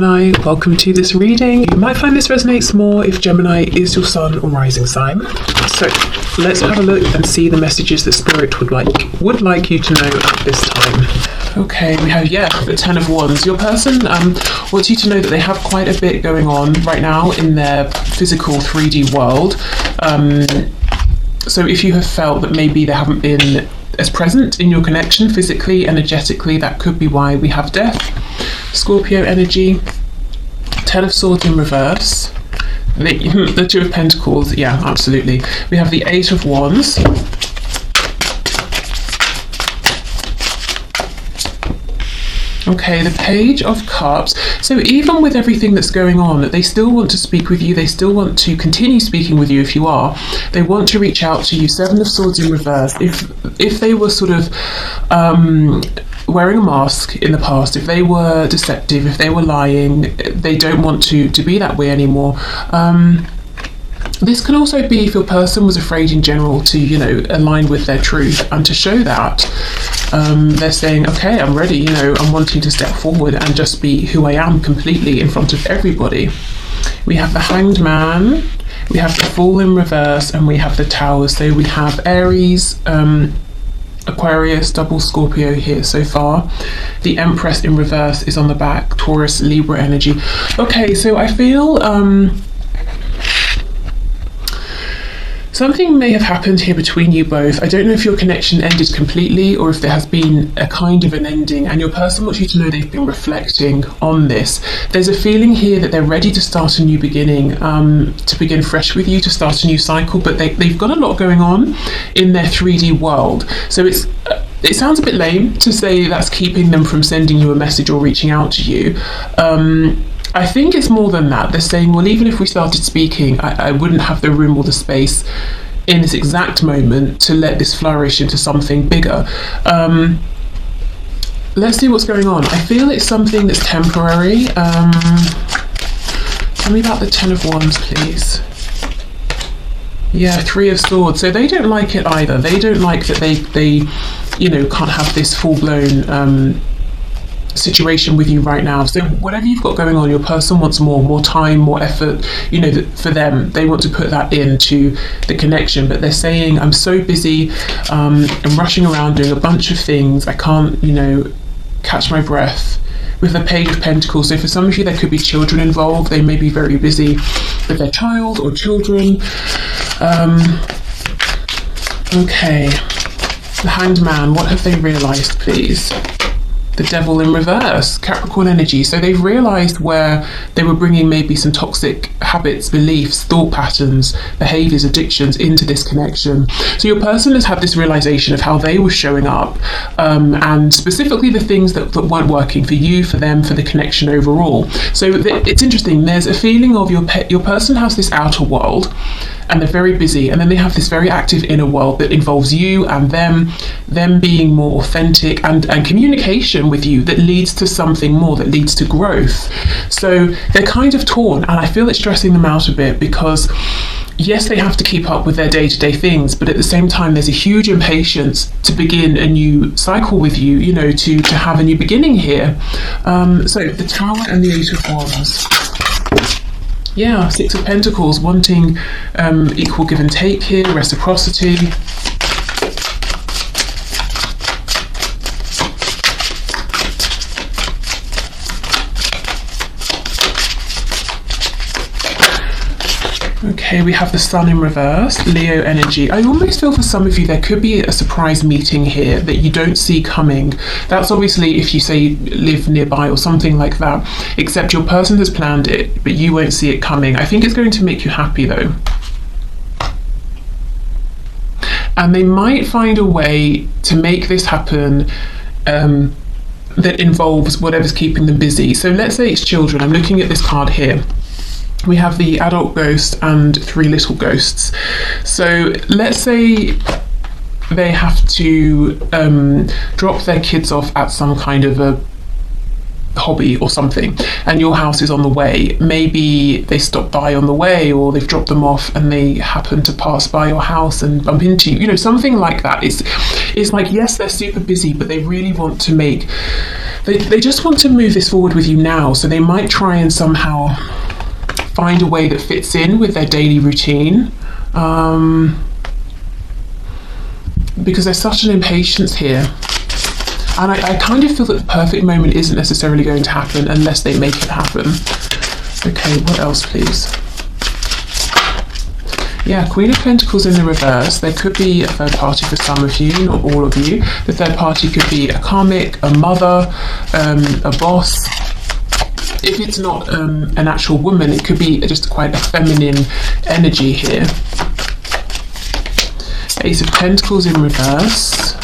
Gemini, welcome to this reading. You might find this resonates more if Gemini is your sun or rising sign. So let's have a look and see the messages that Spirit would like you to know at this time. Okay, we have, the Ten of Wands. Your person wants you to know that they have quite a bit going on right now in their physical 3D world. So if you have felt that maybe they haven't been as present in your connection physically, energetically, that could be why. We have Death, Scorpio energy, Ten of Swords in reverse, the Two of Pentacles, yeah, absolutely. We have the Eight of Wands, okay, the Page of Cups. So even with everything that's going on, they still want to speak with you, they still want to continue speaking with you if you are. They want to reach out to you. Seven of Swords in reverse. If they were sort of wearing a mask in the past, if they were deceptive, if they were lying, they don't want to be that way anymore. This can also be if your person was afraid in general to, align with their truth and to show that. They're saying, okay, I'm ready, I'm wanting to step forward and just be who I am completely in front of everybody. We have the Hanged Man, we have the Fool in reverse, and we have the Tower. So we have Aries, Aquarius, double Scorpio here so far. The Empress in reverse is on the back, Taurus, Libra energy. Okay, so I feel something may have happened here between you both. I don't know if your connection ended completely or if there has been a kind of an ending, and your person wants you to know they've been reflecting on this. There's a feeling here that they're ready to start a new beginning, to begin fresh with you, to start a new cycle, but they've got a lot going on in their 3D world. So it sounds a bit lame to say that's keeping them from sending you a message or reaching out to you. I think it's more than that. They're saying, well, even if we started speaking, I wouldn't have the room or the space in this exact moment to let this flourish into something bigger. Let's see what's going on. I feel it's something that's temporary. Tell me about the Ten of Wands, please. Yeah, Three of Swords. So they don't like it either. They don't like that they can't have this full-blown situation with you right now. So whatever you've got going on, your person wants more time, more effort. For them, they want to put that into the connection, but they're saying, I'm so busy, I'm rushing around doing a bunch of things, I can't catch my breath. With the Page of Pentacles, so for some of you there could be children involved. They may be very busy with their child or children. Okay, the Hanged Man, what have they realized, please? The Devil in reverse, Capricorn energy. So they've realized where they were bringing maybe some toxic habits, beliefs, thought patterns, behaviors, addictions into this connection. So your person has had this realization of how they were showing up, and specifically the things that weren't working for you, for them, for the connection overall. So it's interesting. There's a feeling of your person has this outer world, and they're very busy, and then they have this very active inner world that involves you and them being more authentic and communication with you that leads to something more, that leads to growth. So they're kind of torn, and I feel it's stressing them out a bit because yes, they have to keep up with their day-to-day things, but at the same time there's a huge impatience to begin a new cycle with you, to have a new beginning here. So the Tower and the Eight of Wands. Yeah, Six of Pentacles, wanting equal give and take here, reciprocity. Okay, we have the Sun in reverse, Leo energy. I almost feel for some of you there could be a surprise meeting here that you don't see coming. That's obviously if you say live nearby or something like that, except your person has planned it, but you won't see it coming. I think it's going to make you happy though. And they might find a way to make this happen that involves whatever's keeping them busy. So let's say it's children. I'm looking at this card here. We have the adult ghost and three little ghosts. So let's say they have to drop their kids off at some kind of a hobby or something, and your house is on the way. Maybe they stop by on the way, or they've dropped them off and they happen to pass by your house and bump into you, something like that. It's like, yes, they're super busy, but they really want to they just want to move this forward with you now. So they might try and somehow find a way that fits in with their daily routine, because there's such an impatience here. And I kind of feel that the perfect moment isn't necessarily going to happen unless they make it happen. Okay, what else, please? Yeah, Queen of Pentacles in the reverse. There could be a third party for some of you, not all of you. The third party could be a karmic, a mother, a boss. If it's not an actual woman, it could be just quite a feminine energy here. Ace of Pentacles in reverse.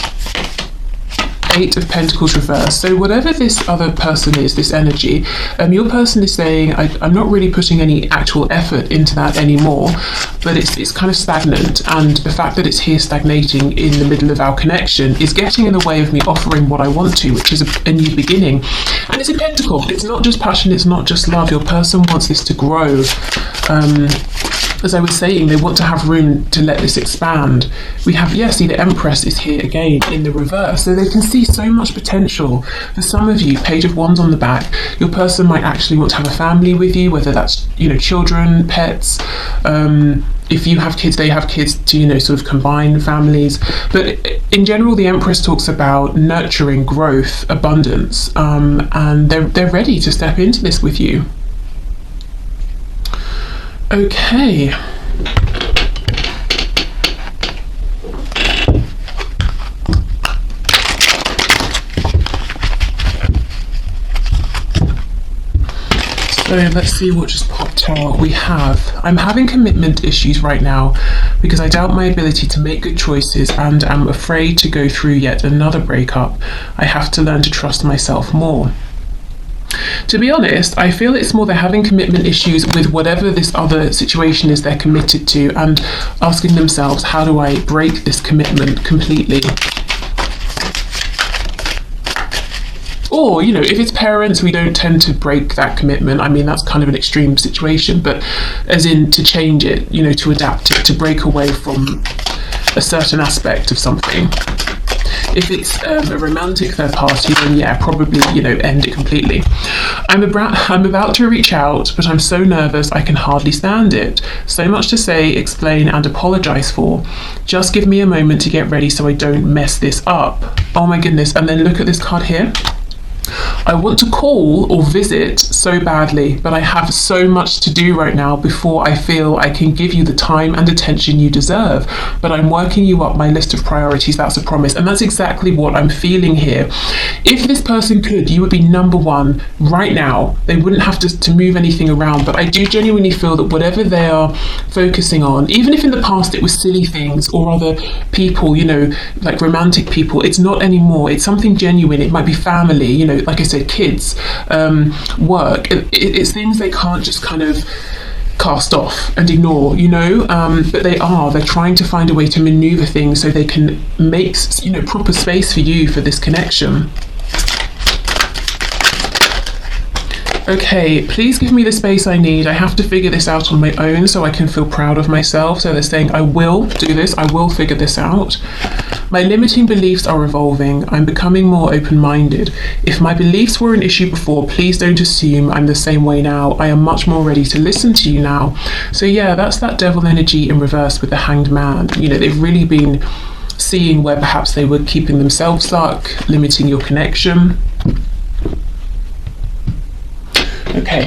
Eight of Pentacles reverse. So whatever this other person is, this energy, your person is saying, I'm not really putting any actual effort into that anymore, but it's kind of stagnant, and the fact that it's here stagnating in the middle of our connection is getting in the way of me offering what I want to, which is a new beginning. And it's a pentacle. It's not just passion, it's not just love. Your person wants this to grow. As I was saying, they want to have room to let this expand. We have, see, the Empress is here again in the reverse. So they can see so much potential. For some of you, Page of Wands on the back, your person might actually want to have a family with you, whether that's, children, pets. If you have kids, they have kids, to, sort of combine families. But in general, the Empress talks about nurturing, growth, abundance, and they're ready to step into this with you. Okay. So let's see what just popped out. We have, I'm having commitment issues right now because I doubt my ability to make good choices and am afraid to go through yet another breakup. I have to learn to trust myself more. To be honest, I feel it's more they're having commitment issues with whatever this other situation is they're committed to, and asking themselves, how do I break this commitment completely? Or, if it's parents, we don't tend to break that commitment. I mean, that's kind of an extreme situation, but as in to change it, to adapt it, to break away from a certain aspect of something. If it's a romantic third party, then probably, end it completely. I'm about to reach out, but I'm so nervous I can hardly stand it. So much to say, explain, and apologise for. Just give me a moment to get ready so I don't mess this up. Oh my goodness, and then look at this card here. I want to call or visit so badly, but I have so much to do right now before I feel I can give you the time and attention you deserve. But I'm working you up my list of priorities, that's a promise. And that's exactly what I'm feeling here. If this person could, you would be number one right now. They wouldn't have to move anything around. But I do genuinely feel that whatever they are focusing on, even if in the past it was silly things or other people, like romantic people, it's not anymore. It's something genuine. It might be family, like I said, kids, work. It's things they can't just kind of cast off and ignore, but they're trying to find a way to maneuver things so they can make, proper space for you for this connection. Okay, please give me the space I need. I have to figure this out on my own so I can feel proud of myself. So they're saying, I will do this. I will figure this out. My limiting beliefs are evolving. I'm becoming more open-minded. If my beliefs were an issue before, please don't assume I'm the same way now. I am much more ready to listen to you now. So that's that devil energy in reverse with the Hanged Man. They've really been seeing where perhaps they were keeping themselves stuck, limiting your connection. Okay.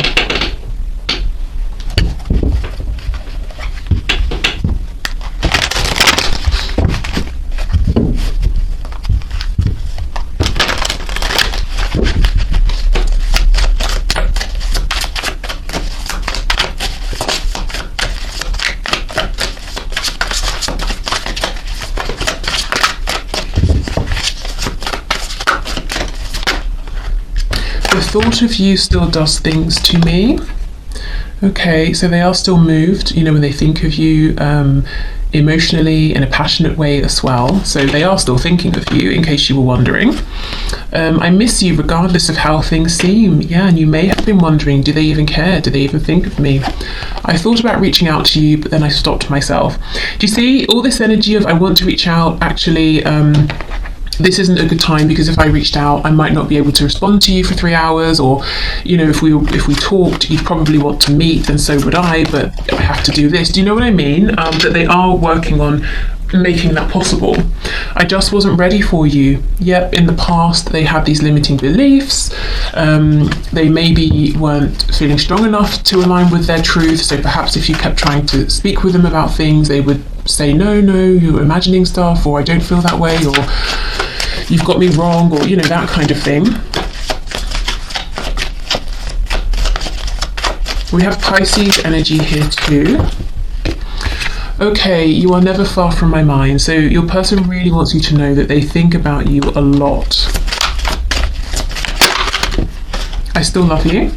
The thought of you still does things to me. Okay, so they are still moved, when they think of you. emotionally, in a passionate way as well. So they are still thinking of you, in case you were wondering. I miss you regardless of how things seem. Yeah, and you may have been wondering, do they even care? Do they even think of me? I thought about reaching out to you, but then I stopped myself. Do you see all this energy of I want to reach out? Actually, this isn't a good time, because if I reached out, I might not be able to respond to you for 3 hours, or, you know, if we talked, you'd probably want to meet, and so would I, but I have to do this. Do you know what I mean? That they are working on making that possible. I just wasn't ready for you. Yep, in the past they had these limiting beliefs. They maybe weren't feeling strong enough to align with their truth, so perhaps if you kept trying to speak with them about things, they would say, no, you're imagining stuff, or I don't feel that way, or you've got me wrong, or, you know, that kind of thing. We have Pisces energy here too. Okay, you are never far from my mind. So your person really wants you to know that they think about you a lot. I still love you.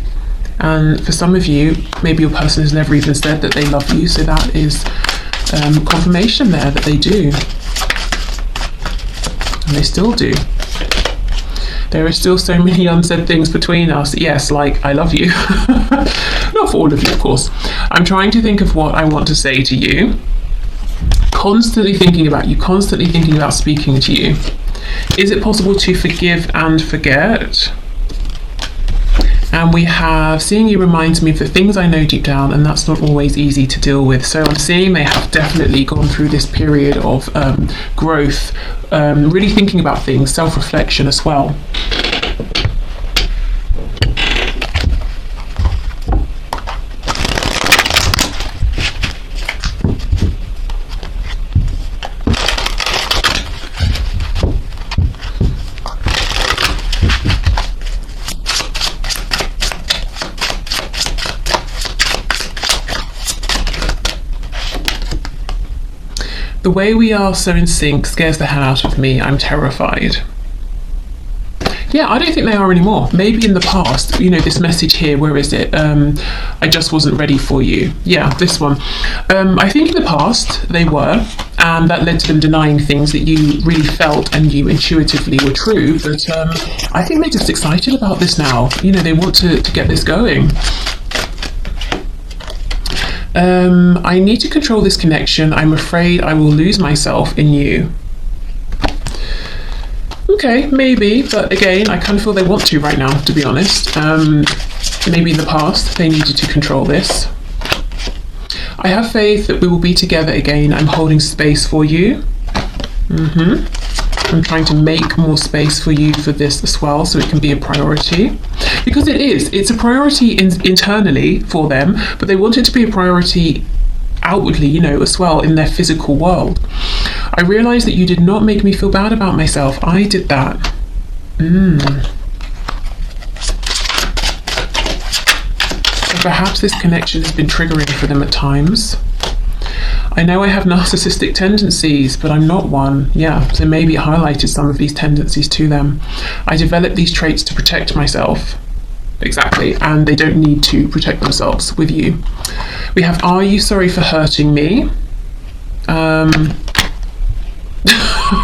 And for some of you, maybe your person has never even said that they love you. So that is confirmation there that they do. And they still do. There are still so many unsaid things between us. Yes, like, I love you. Not for all of you, of course. I'm trying to think of what I want to say to you. Constantly thinking about you, constantly thinking about speaking to you. Is it possible to forgive and forget? And we have, seeing you reminds me of the things I know deep down, and that's not always easy to deal with. So I'm seeing they have definitely gone through this period of growth, really thinking about things, self-reflection as well. The way we are so in sync scares the hell out of me. I'm terrified. Yeah, I don't think they are anymore. Maybe in the past, you know, this message here, where is it? I just wasn't ready for you. Yeah, this one. I think in the past they were, and that led to them denying things that you really felt and you intuitively were true. But I think they're just excited about this now. You know, they want to get this going. I need to control this connection. I'm afraid I will lose myself in you. Okay, maybe, but again, I kind of feel they want to right now, to be honest. Maybe in the past they needed to control this. I have faith that we will be together again. I'm holding space for you. I'm trying to make more space for you for this as well, so it can be a priority. Because it's a priority internally for them, but they want it to be a priority outwardly, you know, as well, in their physical world. I realised that you did not make me feel bad about myself. I did that. So perhaps this connection has been triggering for them at times. I know I have narcissistic tendencies, but I'm not one. Yeah, so maybe it highlighted some of these tendencies to them. I developed these traits to protect myself. Exactly, and they don't need to protect themselves with you. We have, are you sorry for hurting me?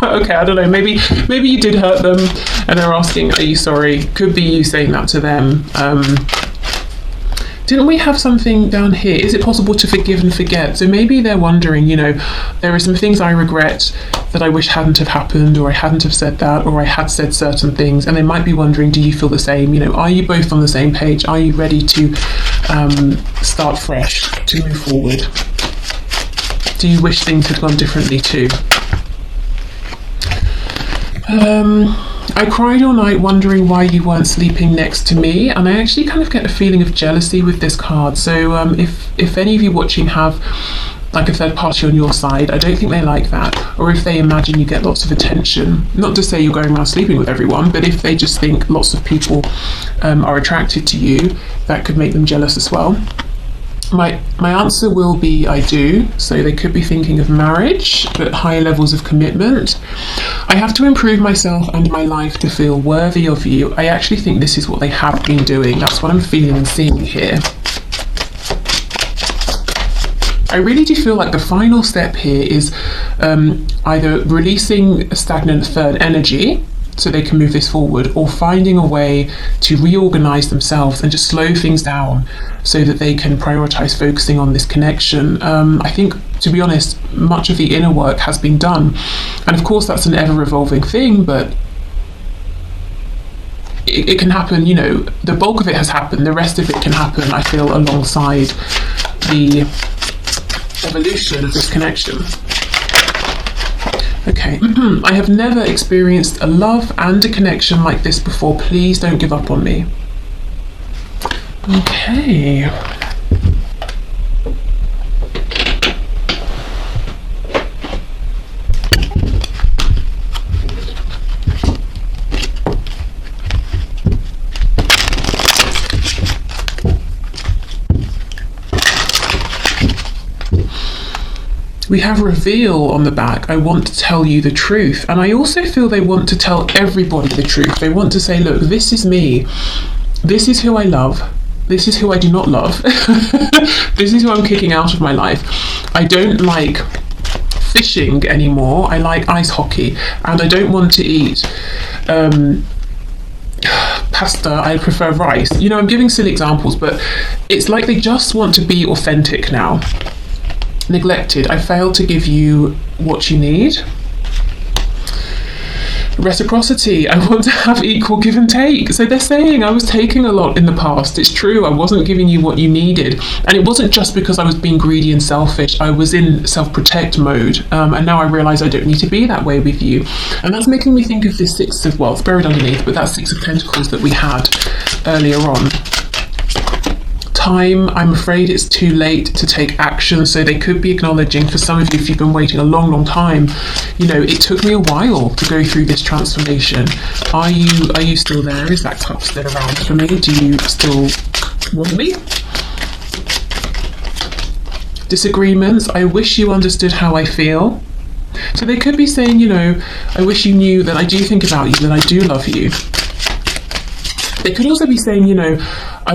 Okay, I don't know, maybe you did hurt them and they're asking, are you sorry? Could be you saying that to them. Didn't we have something down here? Is it possible to forgive and forget? So maybe they're wondering, you know, there are some things I regret that I wish hadn't have happened, or I hadn't have said that, or I had said certain things, and they might be wondering, do you feel the same? You know, are you both on the same page? Are you ready to start fresh, to move forward? Do you wish things had gone differently too? I cried all night wondering why you weren't sleeping next to me, and I actually kind of get a feeling of jealousy with this card. So if any of you watching have like a third party on your side, I don't think they like that. Or if they imagine you get lots of attention, not to say you're going around sleeping with everyone, but if they just think lots of people are attracted to you, that could make them jealous as well. My answer will be I do. So they could be thinking of marriage, but high levels of commitment. I have to improve myself and my life to feel worthy of you. I actually think this is what they have been doing. That's what I'm feeling and seeing here. I really do feel like the final step here is either releasing a stagnant third energy so they can move this forward, or finding a way to reorganize themselves and just slow things down so that they can prioritize focusing on this connection. I think, to be honest, much of the inner work has been done. And of course, that's an ever-evolving thing, but it can happen, you know, the bulk of it has happened. The rest of it can happen, I feel, alongside the evolution of this connection. Okay, I have never experienced a love and a connection like this before. Please don't give up on me. Okay. We have reveal on the back. I want to tell you the truth. And I also feel they want to tell everybody the truth. They want to say, look, this is me. This is who I love. This is who I do not love. This is who I'm kicking out of my life. I don't like fishing anymore. I like ice hockey. And I don't want to eat pasta. I prefer rice. You know, I'm giving silly examples, but it's like they just want to be authentic now. Neglected. I failed to give you what you need. Reciprocity. I want to have equal give and take. So they're saying I was taking a lot in the past. It's true. I wasn't giving you what you needed. And it wasn't just because I was being greedy and selfish. I was in self-protect mode. And now I realise I don't need to be that way with you. And that's making me think of this Six of, well, it's buried underneath, but that Six of Pentacles that we had earlier on. Time, I'm afraid it's too late to take action. So they could be acknowledging, for some of you, if you've been waiting a long time, you know, it took me a while to go through this transformation. Are you still there? Is that cup still around for me? Do you still want me? Disagreements. I wish you understood how I feel. So they could be saying, you know, I wish you knew that I do think about you, that I do love you. They could also be saying, you know, I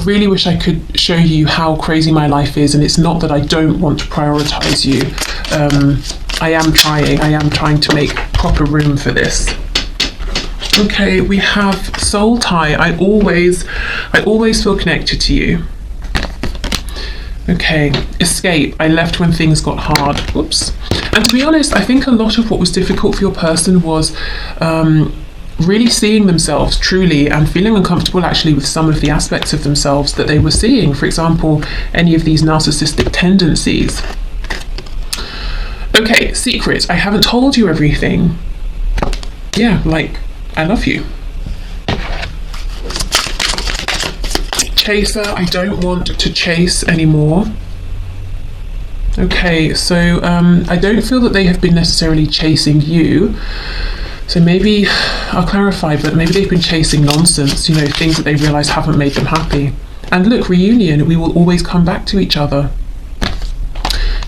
really wish I could show you how crazy my life is, and it's not that I don't want to prioritize you. I am trying to make proper room for this. Okay, we have soul tie. I always feel connected to you. Okay, escape. I left when things got hard. Whoops. And to be honest, I think a lot of what was difficult for your person was really seeing themselves truly and feeling uncomfortable actually with some of the aspects of themselves that they were seeing. For example, any of these narcissistic tendencies. Okay, secret. I haven't told you everything. Yeah, like, I love you. Chaser. I don't want to chase anymore. Okay, so I don't feel that they have been necessarily chasing you. So maybe, I'll clarify, but maybe they've been chasing nonsense, you know, things that they realise haven't made them happy. And look, reunion, we will always come back to each other.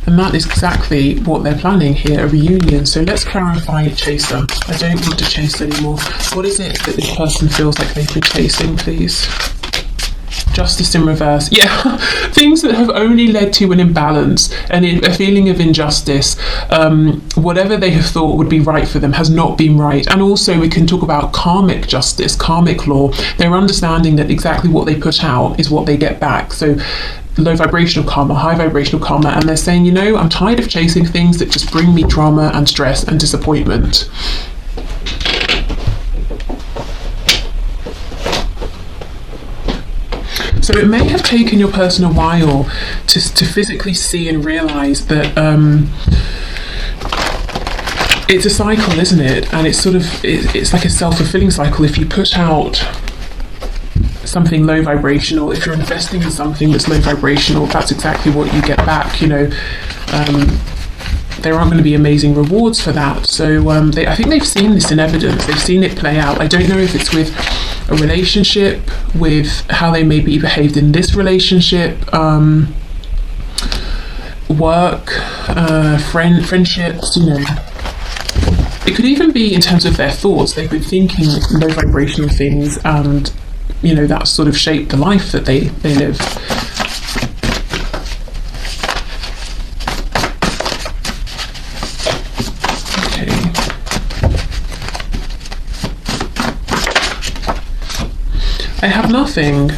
And that is exactly what they're planning here, a reunion. So let's clarify chaser. I don't want to chase anymore. What is it that this person feels like they've been chasing, please? Justice in reverse. Yeah, things that have only led to an imbalance and a feeling of injustice. Whatever they have thought would be right for them has not been right. And also we can talk about karmic justice, karmic law. They're understanding that exactly what they put out is what they get back. So low vibrational karma, high vibrational karma, and they're saying, you know, I'm tired of chasing things that just bring me drama and stress and disappointment. So it may have taken your person a while to physically see and realise that it's a cycle, isn't it? And it's sort of, it's like a self-fulfilling cycle. If you put out something low vibrational, if you're investing in something that's low vibrational, that's exactly what you get back, you know. There aren't going to be amazing rewards for that. So I think they've seen this in evidence. They've seen it play out. I don't know if it's with a relationship, with how they maybe behaved in this relationship, work, friendships, you know. It could even be in terms of their thoughts. They've been thinking low vibrational things, and, you know, that sort of shaped the life that they live. I have nothing.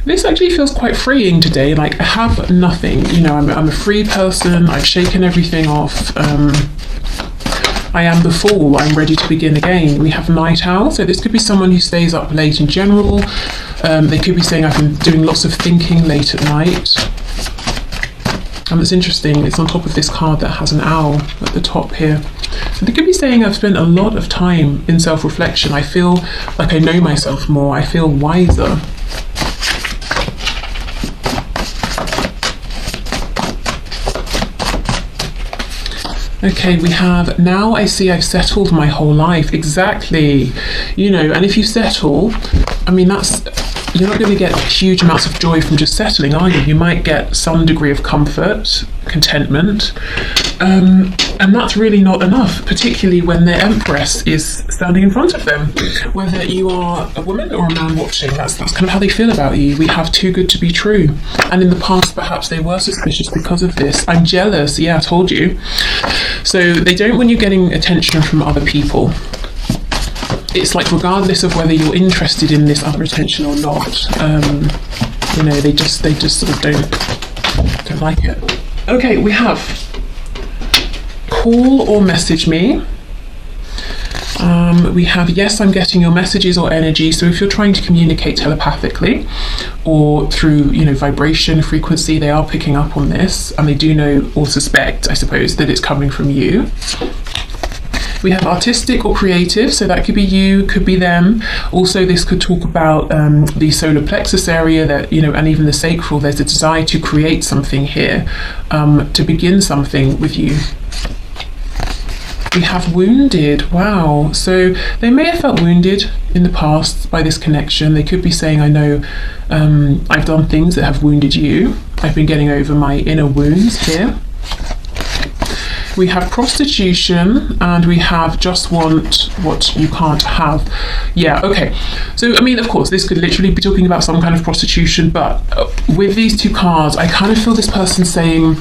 This actually feels quite freeing today. Like, I have nothing. You know, I'm a free person. I've shaken everything off. I am the fool. I'm ready to begin again. We have night owl. So this could be someone who stays up late in general. They could be saying I've been doing lots of thinking late at night. And it's interesting, it's on top of this card that has an owl at the top here. So they could be saying I've spent a lot of time in self-reflection. I feel like I know myself more. I feel wiser. Okay, we have, now I see I've settled my whole life. Exactly. You know, and if you settle, I mean, you're not going to get huge amounts of joy from just settling, are you? You might get some degree of comfort, contentment, and that's really not enough, particularly when their Empress is standing in front of them. Whether you are a woman or a man watching, that's kind of how they feel about you. We have too good to be true. And in the past, perhaps they were suspicious because of this. I'm jealous. Yeah, I told you. So they don't want you getting attention from other people. It's like, regardless of whether you're interested in this other attention or not, you know, they just sort of don't like it. Okay, we have call or message me. We have, yes, I'm getting your messages or energy. So if you're trying to communicate telepathically or through, you know, vibration, frequency, they are picking up on this, and they do know or suspect, I suppose, that it's coming from you. We have artistic or creative, so that could be you, could be them. Also, this could talk about the solar plexus area, that, you know, and even the sacral. There's a desire to create something here, to begin something with you. We have wounded. Wow. So they may have felt wounded in the past by this connection. They could be saying, I know I've done things that have wounded you. I've been getting over my inner wounds here. We have prostitution, and we have just want what you can't have. Yeah, okay. So, I mean, of course, this could literally be talking about some kind of prostitution, but with these two cards, I kind of feel this person saying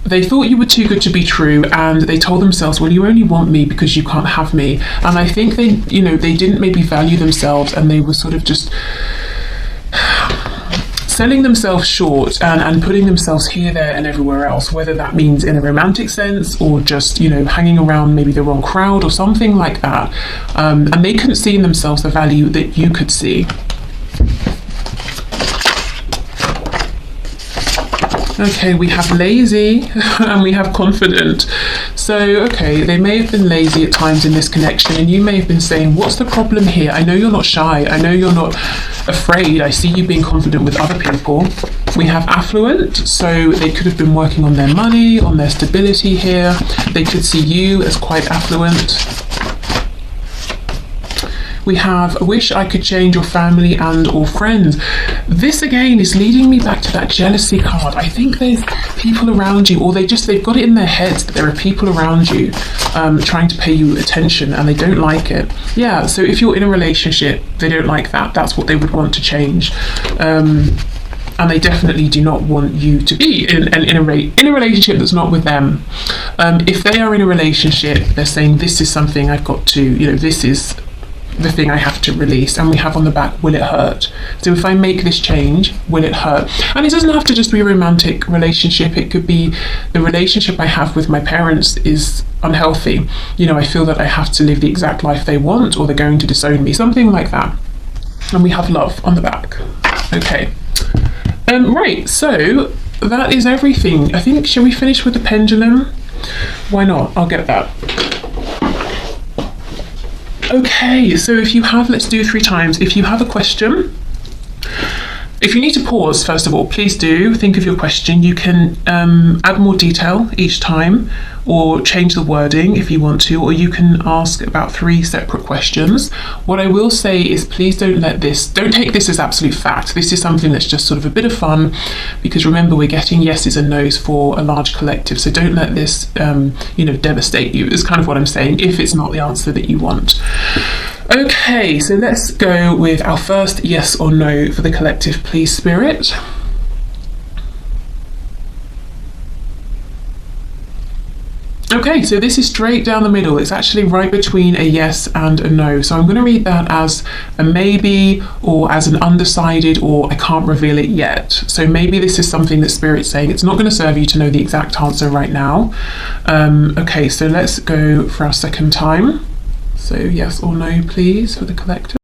they thought you were too good to be true, and they told themselves, well, you only want me because you can't have me. And I think they, you know, they didn't maybe value themselves, and they were sort of just selling themselves short and putting themselves here, there and everywhere else, whether that means in a romantic sense or just, you know, hanging around maybe the wrong crowd or something like that. And they couldn't see in themselves the value that you could see. Okay, we have lazy and we have confident. So, okay, they may have been lazy at times in this connection, and you may have been saying, what's the problem here? I know you're not shy. I know you're not afraid. I see you being confident with other people. We have affluent, so they could have been working on their money, on their stability here. They could see you as quite affluent. We have, wish I could change your family and or friends. This again is leading me back to that jealousy card. I think there's people around you, or they've got it in their heads that there are people around you trying to pay you attention, and they don't like it. Yeah, so if you're in a relationship, they don't like that. That's what they would want to change. And they definitely do not want you to be in a relationship that's not with them. If they are in a relationship, they're saying, this is something I've got to, you know, this is the thing I have to release. And we have on the back, will it hurt? So if I make this change, will it hurt? And it doesn't have to just be a romantic relationship. It could be the relationship I have with my parents is unhealthy. You know, I feel that I have to live the exact life they want, or they're going to disown me, something like that. And we have love on the back. Okay. Right, so that is everything. I think, shall we finish with the pendulum? Why not? I'll get that. Okay, so if you have, let's do 3 times. If you have a question, if you need to pause, first of all, please do think of your question. You can add more detail each time, or change the wording if you want to, or you can ask about 3 separate questions. What I will say is, please don't take this as absolute fact. This is something that's just sort of a bit of fun, because remember, we're getting yeses and nos for a large collective. So don't let this, devastate you, is kind of what I'm saying, if it's not the answer that you want. Okay, so let's go with our first yes or no for the collective, please, Spirit. Okay, so this is straight down the middle. It's actually right between a yes and a no. So I'm going to read that as a maybe, or as an undecided, or I can't reveal it yet. So maybe this is something that Spirit's saying. It's not going to serve you to know the exact answer right now. Okay, so let's go for our second time. So yes or no, please, for the collective.